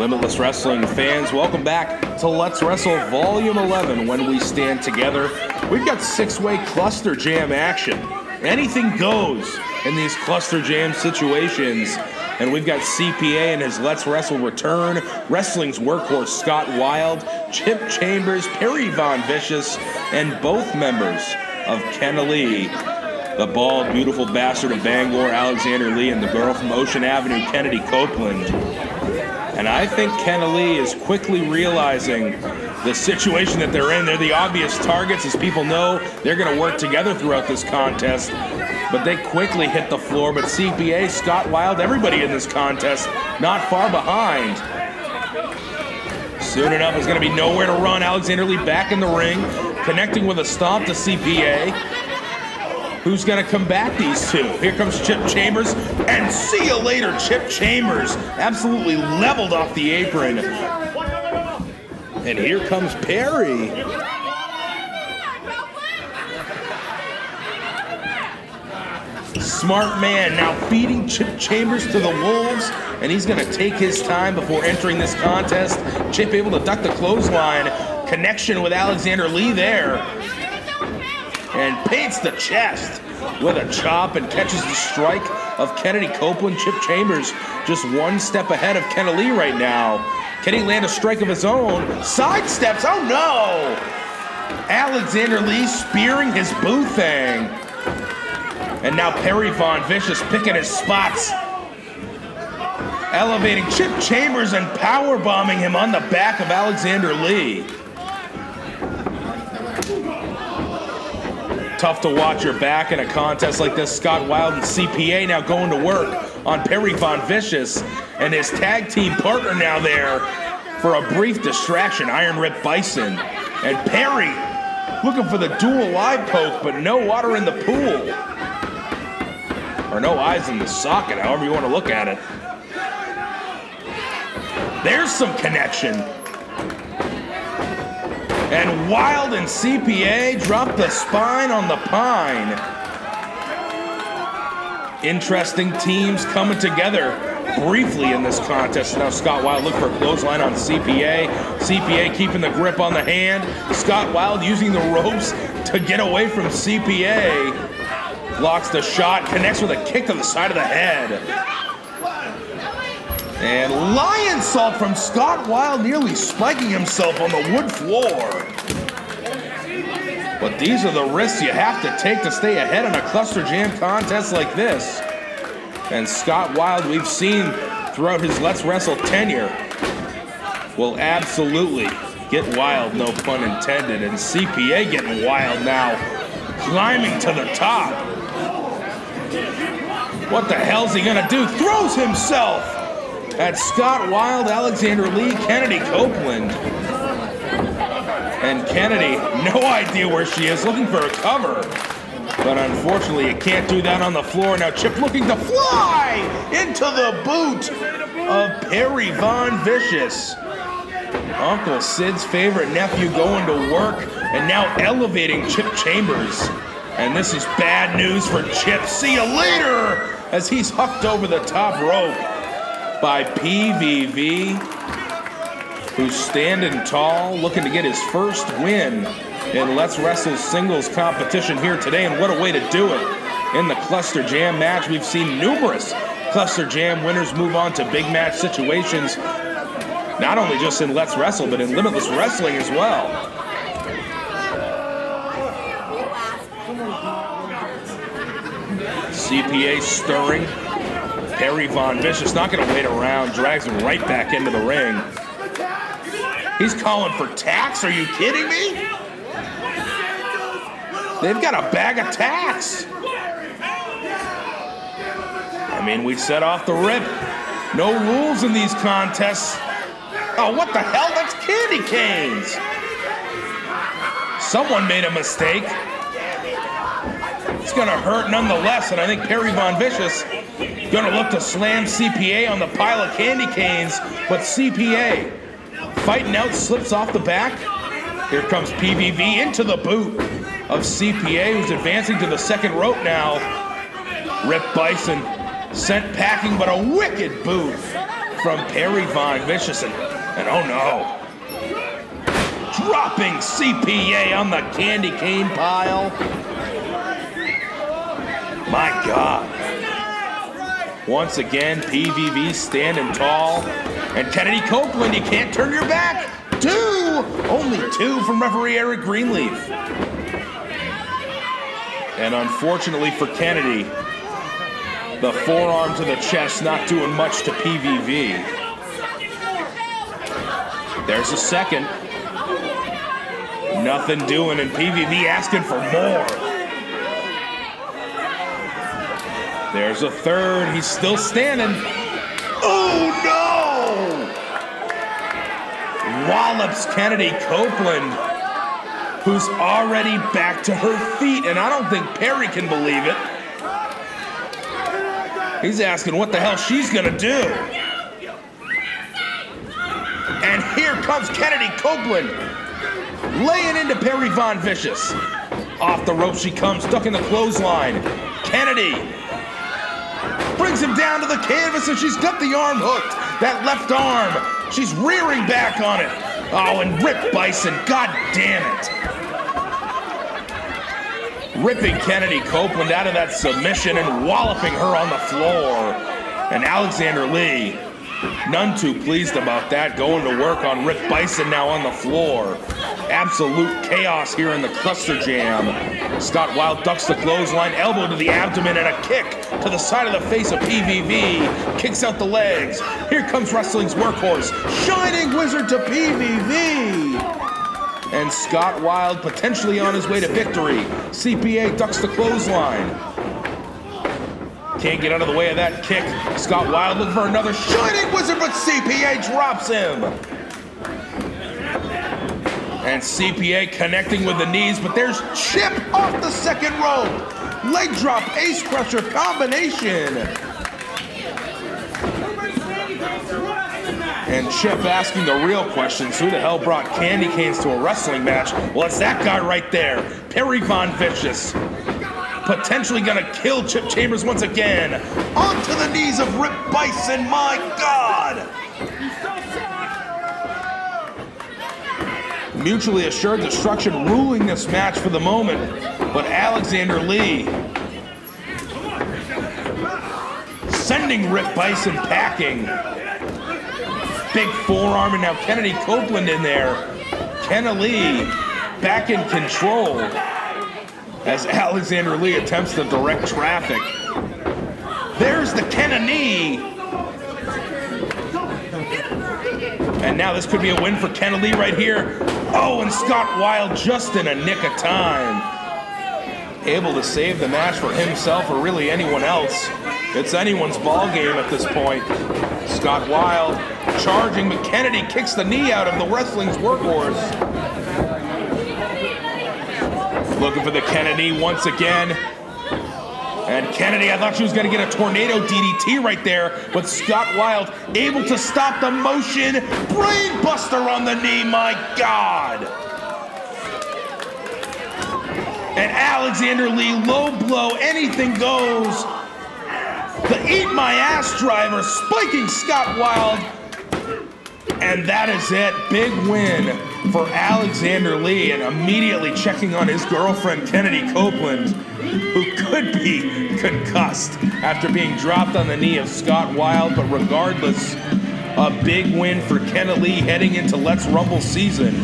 Limitless Wrestling fans, welcome back to Let's Wrestle Volume 11. When we stand together, we've got six-way cluster jam action. Anything goes in these cluster jam situations. And we've got CPA and his Let's Wrestle return, wrestling's workhorse Scott Wilde, Chip Chambers, Perry Von Vicious, and both members of Kennedi, the bald, beautiful bastard of Bangor, Alexander Lee, and the girl from Ocean Avenue, Kennedi Copeland. And I think Kennedi is quickly realizing the situation that they're in. They're the obvious targets. As people know, they're going to work together throughout this contest. But they quickly hit the floor. But CPA, Scott Wilde, everybody in this contest, not far behind. Soon enough, there's going to be nowhere to run. Alexander Lee back in the ring, connecting with a stomp to CPA. Who's going to combat these two? Here comes Chip Chambers, and see you later, Chip Chambers. Absolutely leveled off the apron. And here comes Perry. Smart man now feeding Chip Chambers to the wolves, and he's going to take his time before entering this contest. Chip able to duck the clothesline. Connection with Alexander Lee there. And paints the chest with a chop and catches the strike of Kennedi Copeland. Chip Chambers just one step ahead of Kennedi Lee right now. Can he land a strike of his own? Sidesteps, oh no! Alexander Lee spearing his boo thing. And now Perry Von Vicious picking his spots. Elevating Chip Chambers and powerbombing him on the back of Alexander Lee. Tough to watch your back in a contest like this. Scott Wilde and CPA now going to work on Perry Von Vicious and his tag team partner now there for a brief distraction, Iron Rip Bison. And Perry looking for the dual eye poke, but no water in the pool. Or no eyes in the socket, however you want to look at it. There's some connection. And Wilde and CPA drop the spine on the pine. Interesting teams coming together briefly in this contest. Now Scott Wilde looking for a clothesline on CPA. CPA keeping the grip on the hand. Scott Wilde using the ropes to get away from CPA. Blocks the shot, connects with a kick to the side of the head. And lion salt from Scott Wilde, nearly spiking himself on the wood floor. But these are the risks you have to take to stay ahead in a cluster jam contest like this. And Scott Wilde, we've seen throughout his Let's Wrestle tenure, will absolutely get wild, no pun intended. And CPA getting wild now, climbing to the top. What the hell's he gonna do? Throws himself at Scott Wilde, Alexander Lee, Kennedi Copeland. And Kennedi, no idea where she is, looking for a cover. But unfortunately, you can't do that on the floor. Now Chip looking to fly into the boot of Perry Von Vicious. Uncle Sid's favorite nephew going to work and now elevating Chip Chambers. And this is bad news for Chip. See you later as he's hucked over the top rope by PVV, who's standing tall, looking to get his first win in Let's Wrestle's singles competition here today. And what a way to do it in the Cluster Jam match. We've seen numerous Cluster Jam winners move on to big match situations, not only just in Let's Wrestle, but in Limitless Wrestling as well. CPA stirring. Perry Von Vicious not going to wait around, drags him right back into the ring. He's calling for tacks, are you kidding me? They've got a bag of tacks. I mean, we set off the rip. No rules in these contests. Oh, what the hell? That's candy canes. Someone made a mistake. It's going to hurt nonetheless, and I think Perry Von Vicious going to look to slam CPA on the pile of candy canes, but CPA fighting out, slips off the back. Here comes PVV into the boot of CPA, who's advancing to the second rope now. Rip Bison sent packing, but a wicked boot from Perry Von Vicious, and oh no. Dropping CPA on the candy cane pile. My God. Once again, PVV standing tall. And Kennedi Copeland, you can't turn your back. 2! Only 2 from referee Eric Greenleaf. And unfortunately for Kennedi, the forearm to the chest not doing much to PVV. There's a second. Nothing doing, and PVV asking for more. There's a third. He's still standing. Oh, no! Wallops Kennedi Copeland, who's already back to her feet, and I don't think Perry can believe it. He's asking what the hell she's gonna do. And here comes Kennedi Copeland, laying into Perry Von Vicious. Off the rope she comes, ducking the clothesline. Kennedi brings him down to the canvas, and she's got the arm hooked. That left arm, she's rearing back on it. Oh, and Rip Bison, god damn it. Ripping Kennedi Copeland out of that submission and walloping her on the floor. And Alexander Lee, none too pleased about that, going to work on Rip Bison now on the floor. Absolute chaos here in the cluster jam. Scott Wilde ducks the clothesline, elbow to the abdomen, and a kick to the side of the face of PVV. Kicks out the legs. Here comes wrestling's workhorse, Shining Wizard to PVV. And Scott Wilde potentially on his way to victory. CPA ducks the clothesline. Can't get out of the way of that kick. Scott Wilde looking for another Shining Wizard, but CPA drops him. And CPA connecting with the knees, but there's Chip off the second rope. Leg drop, ace crusher combination. And Chip asking the real questions. Who the hell brought candy canes to a wrestling match? Well, it's that guy right there, Perry Von Vicious. Potentially gonna kill Chip Chambers once again. Onto the knees of Rip Bison, my God! Mutually assured destruction ruling this match for the moment, but Alexander Lee sending Rip Bison packing. Big forearm, and now Kennedi Copeland in there. Kenna Lee back in control as Alexander Lee attempts to direct traffic. There's the Kenna knee. And now this could be a win for Kenna Lee right here. Oh, and Scott Wilde just in a nick of time. Able to save the match for himself or really anyone else. It's anyone's ball game at this point. Scott Wilde charging, but Kennedi kicks the knee out of the wrestling's workhorse. Looking for the Kennedi once again. And Kennedi, I thought she was going to get a tornado DDT right there, but Scott Wilde able to stop the motion. Brain buster on the knee, my God. And Alexander Lee, low blow, anything goes. The eat my ass driver, spiking Scott Wilde. And that is it, big win for Alexander Lee, and immediately checking on his girlfriend, Kennedi Copeland, who could be concussed after being dropped on the knee of Scott Wilde. But regardless, a big win for Kenna Lee heading into Let's Rumble season.